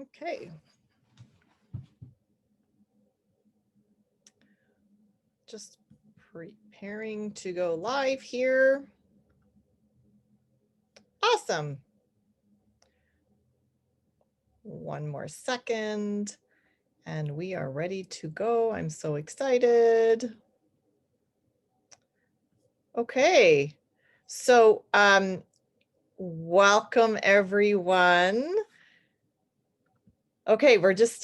Okay. Just preparing to go live here. Awesome. One more second and we are ready to go. I'm so excited. Okay. So, welcome everyone. Okay, I'm just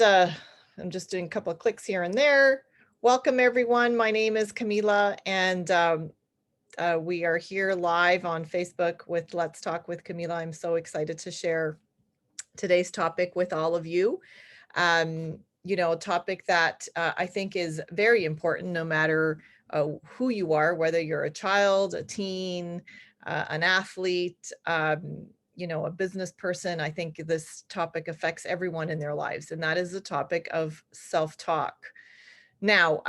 doing a couple of clicks here and there. Welcome everyone. My name is Camila and we are here live on Facebook with Let's Talk with Camila. I'm so excited to share today's topic with all of you. A topic that I think is very important no matter who you are, whether you're a child, a teen, an athlete, a business person. I think this topic affects everyone in their lives, and that is the topic of self-talk. Now,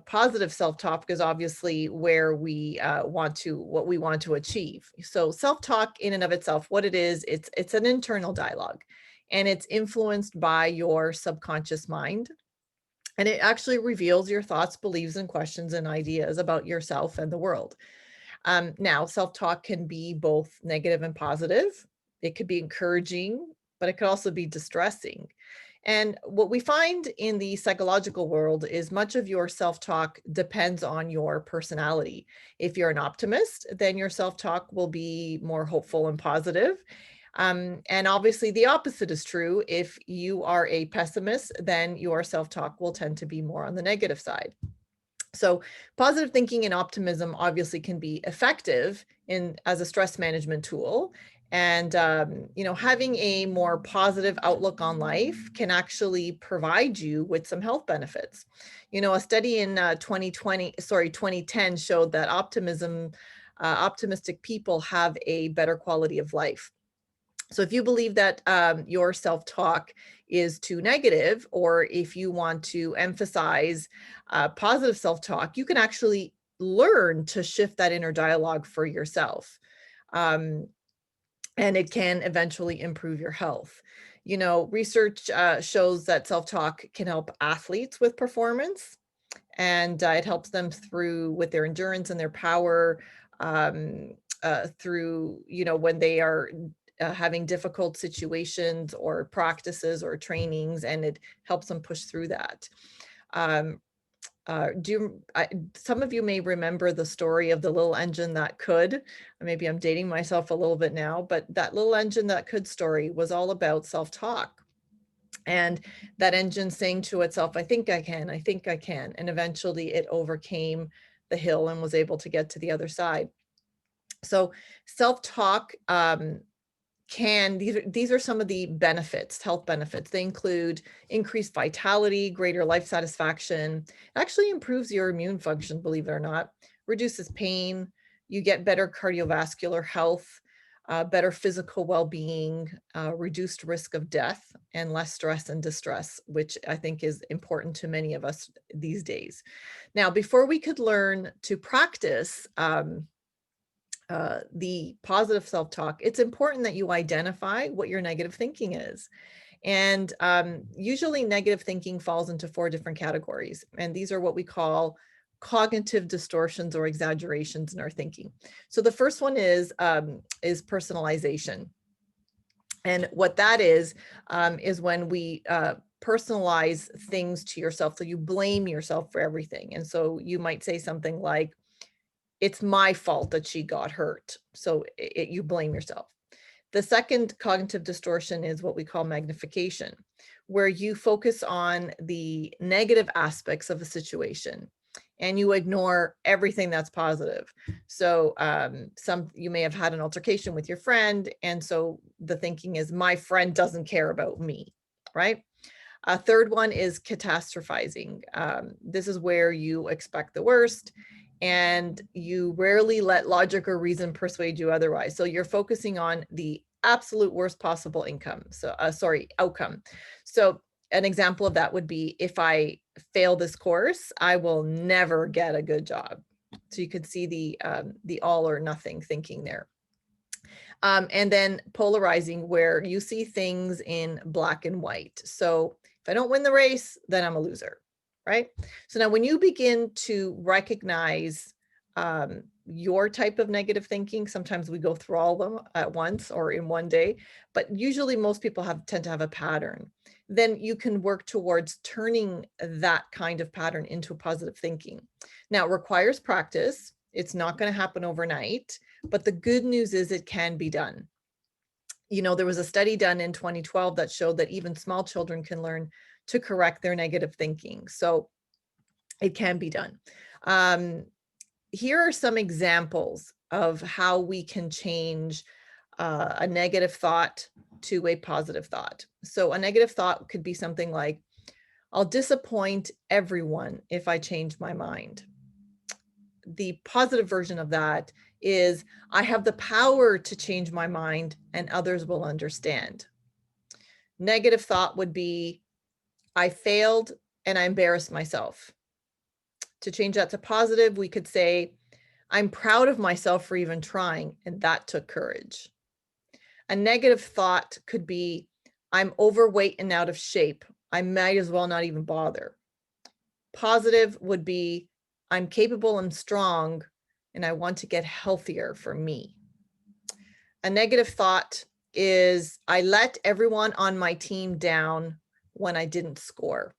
positive self-talk is obviously where we what we want to achieve. So self-talk in and of itself, what it is, it's an internal dialogue, and it's influenced by your subconscious mind. And it actually reveals your thoughts, beliefs, and questions and ideas about yourself and the world. Now, self-talk can be both negative and positive. It could be encouraging, but it could also be distressing. And what we find in the psychological world is much of your self-talk depends on your personality. If you're an optimist, then your self-talk will be more hopeful and positive. And obviously the opposite is true. If you are a pessimist, then your self-talk will tend to be more on the negative side. So positive thinking and optimism obviously can be effective as a stress management tool. And, having a more positive outlook on life can actually provide you with some health benefits. A study in 2010 showed that optimistic people have a better quality of life. So if you believe that your self-talk is too negative, or if you want to emphasize positive self-talk, you can actually learn to shift that inner dialogue for yourself. And it can eventually improve your health. Research shows that self-talk can help athletes with performance, and it helps them through with their endurance and their power through, when they are having difficult situations or practices or trainings, and it helps them push through that. Some of you may remember the story of the little engine that could. Maybe I'm dating myself a little bit now, but that little engine that could story was all about self-talk. And that engine saying to itself, I think I can, I think I can. And eventually it overcame the hill and was able to get to the other side. So self-talk these are some of the benefits, health benefits. They include increased vitality, greater life satisfaction. It actually improves your immune function, believe it or not, reduces pain. You get better cardiovascular health, better physical well-being, reduced risk of death, and less stress and distress, which I think is important to many of us these days. Now, before we could learn to practice the positive self-talk, it's important that you identify what your negative thinking is. And usually negative thinking falls into 4 different categories. And these are what we call cognitive distortions or exaggerations in our thinking. So the first one is personalization. And what that is when we personalize things to yourself. So you blame yourself for everything. And so you might say something like, it's my fault that she got hurt. So you blame yourself. The second cognitive distortion is what we call magnification, where you focus on the negative aspects of a situation and you ignore everything that's positive. So you may have had an altercation with your friend, and so the thinking is, my friend doesn't care about me, right? A third one is catastrophizing. This is where you expect the worst and you rarely let logic or reason persuade you otherwise. So you're focusing on the absolute worst possible outcome. So an example of that would be, if I fail this course, I will never get a good job. So you could see the all or nothing thinking there. And then polarizing, where you see things in black and white. So if I don't win the race, then I'm a loser, right? So now when you begin to recognize your type of negative thinking, sometimes we go through all of them at once or in one day, but usually most people tend to have a pattern. Then you can work towards turning that kind of pattern into positive thinking. Now, it requires practice. It's not going to happen overnight, but the good news is it can be done. You know, there was a study done in 2012 that showed that even small children can learn to correct their negative thinking. So it can be done. Here are some examples of how we can change a negative thought to a positive thought. So a negative thought could be something like, I'll disappoint everyone if I change my mind. The positive version of that is, I have the power to change my mind and others will understand. Negative thought would be, I failed and I embarrassed myself. To change that to positive, we could say, I'm proud of myself for even trying, and that took courage. A negative thought could be, I'm overweight and out of shape. I might as well not even bother. Positive would be, I'm capable and strong, and I want to get healthier for me. A negative thought is, I let everyone on my team down when I didn't score.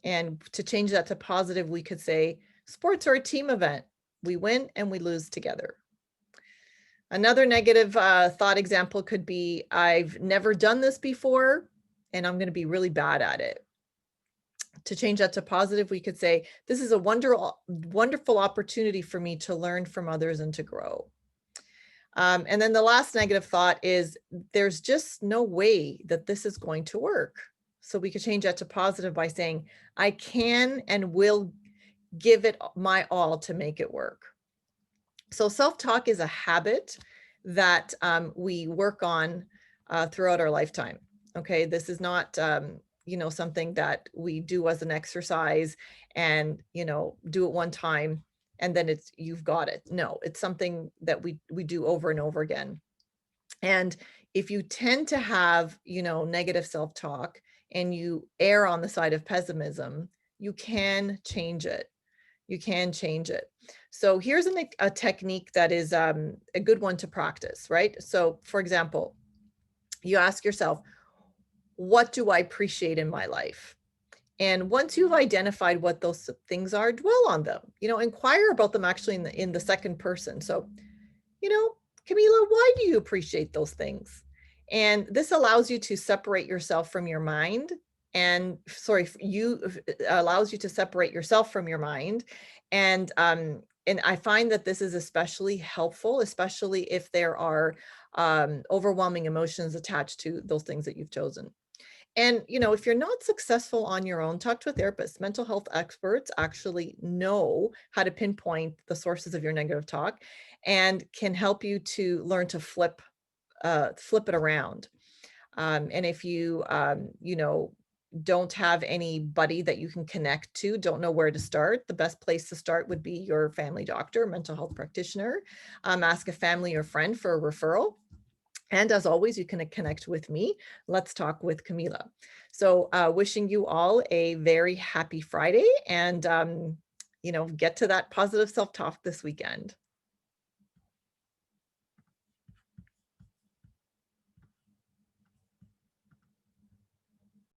And to change that to positive, we could say, sports are a team event. We win and we lose together. Another negative thought example could be, I've never done this before and I'm going to be really bad at it. To change that to positive, we could say, this is a wonderful opportunity for me to learn from others and to grow. And then the last negative thought is, there's just no way that this is going to work. So we could change that to positive by saying, I can and will give it my all to make it work. So self-talk is a habit that we work on throughout our lifetime. Okay, this is not something that we do as an exercise and do it one time and then you've got it. No, it's something that we do over and over again. And if you tend to have negative self-talk and you err on the side of pessimism, you can change it. You can change it. So here's a technique that is a good one to practice, right? So for example, you ask yourself, what do I appreciate in my life? And once you've identified what those things are, dwell on them, inquire about them actually in the second person. So, Camila, why do you appreciate those things? And this allows you to separate yourself from your mind allows you to separate yourself from your mind. And I find that this is especially helpful, especially if there are overwhelming emotions attached to those things that you've chosen. And, if you're not successful on your own, talk to a therapist. Mental health experts actually know how to pinpoint the sources of your negative talk and can help you to learn to flip it around. And if you, don't have anybody that you can connect to, don't know where to start, the best place to start would be your family doctor, mental health practitioner. Ask a family or friend for a referral. And as always, you can connect with me. Let's talk with Camila. So wishing you all a very happy Friday and, get to that positive self-talk this weekend.